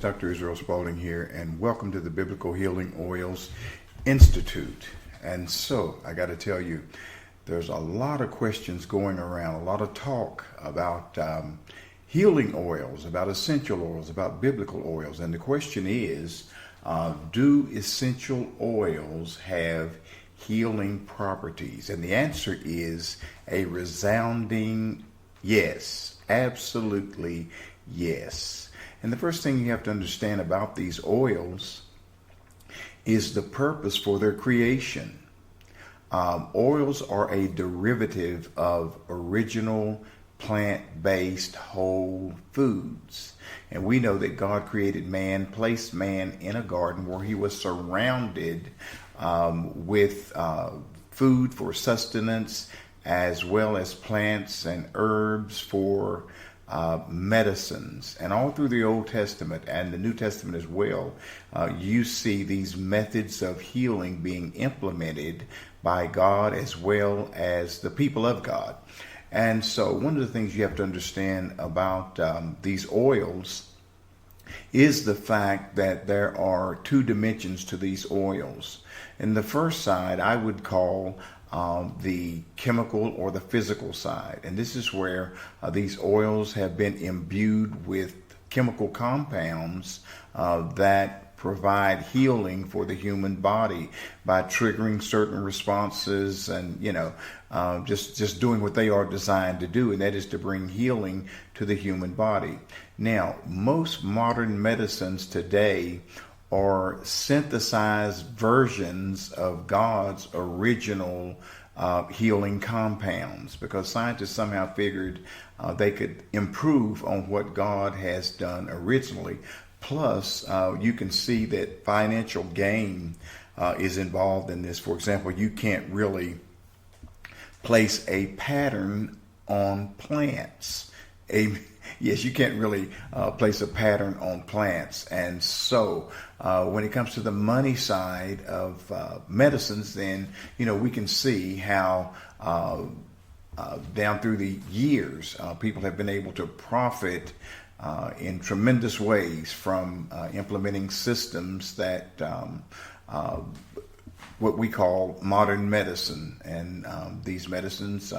Dr. Israel Spalding here, and welcome to the Biblical Healing Oils Institute. And so, I got to tell you, there's a lot of questions going around, a lot of talk about healing oils, about essential oils, about biblical oils. And the question is, do essential oils have healing properties? And the answer is a resounding yes, absolutely yes. And the first thing you have to understand about these oils is the purpose for their creation. Oils are a derivative of original plant-based whole foods. And we know that God created man, placed man in a garden where he was surrounded with food for sustenance, as well as plants and herbs for medicines. And all through the Old Testament and the New Testament as well, you see these methods of healing being implemented by God as well as the people of God. And so one of the things you have to understand about these oils is the fact that there are two dimensions to these oils. And the first side I would call the chemical or the physical side. And this is where these oils have been imbued with chemical compounds that provide healing for the human body by triggering certain responses and, just doing what they are designed to do, and that is to bring healing to the human body. Now, most modern medicines today are synthesized versions of God's original healing compounds, because scientists somehow figured they could improve on what God has done originally. Plus, you can see that financial gain is involved in this. For example, you can't really place a pattern on plants. Yes, you can't really place a pattern on plants. And so when it comes to the money side of medicines, then, we can see how down through the years, people have been able to profit in tremendous ways from implementing systems that what we call modern medicine. And these medicines,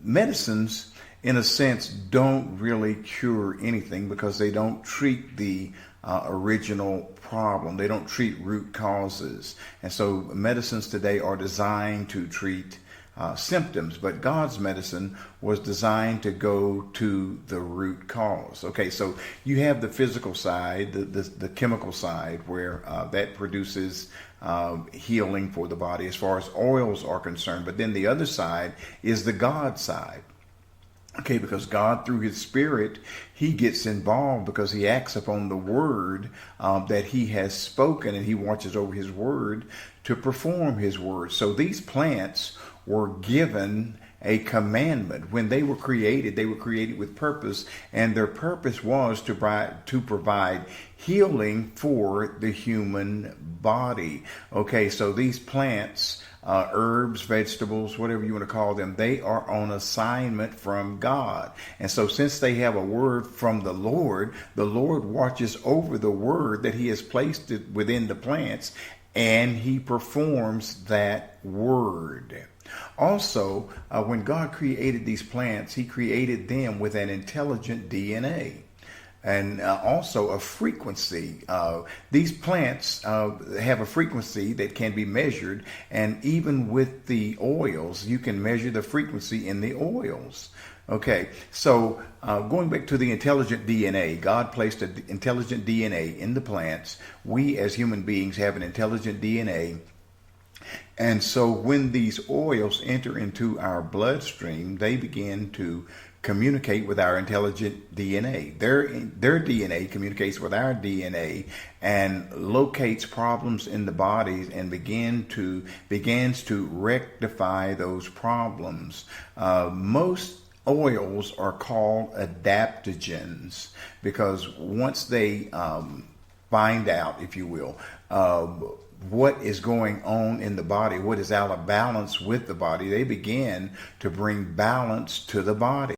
medicines, in a sense, don't really cure anything because they don't treat the original problem. They don't treat root causes. And so medicines today are designed to treat symptoms, but God's medicine was designed to go to the root cause. Okay, so you have the physical side, the chemical side, where that produces healing for the body as far as oils are concerned. But then the other side is the God side. Okay, because God, through his Spirit, he gets involved because he acts upon the word that he has spoken, and he watches over his word to perform his word. So these plants were given a commandment. When they were created with purpose, and their purpose was to provide healing for the human body. Okay, so these plants, herbs, vegetables, whatever you want to call them, they are on assignment from God. And so since they have a word from the Lord watches over the word that he has placed it within the plants, and he performs that word. Also, when God created these plants, he created them with an intelligent DNA. And also a frequency. These plants have a frequency that can be measured, and even with the oils, you can measure the frequency in the oils. Okay, so going back to the intelligent DNA, God placed an intelligent DNA in the plants. We as human beings have an intelligent DNA. And so when these oils enter into our bloodstream, they begin to communicate with our intelligent DNA. Their DNA communicates with our DNA and locates problems in the body and begins to rectify those problems. Most oils are called adaptogens because once they find out, if you will, what is going on in the body, what is out of balance with the body, they begin to bring balance to the body.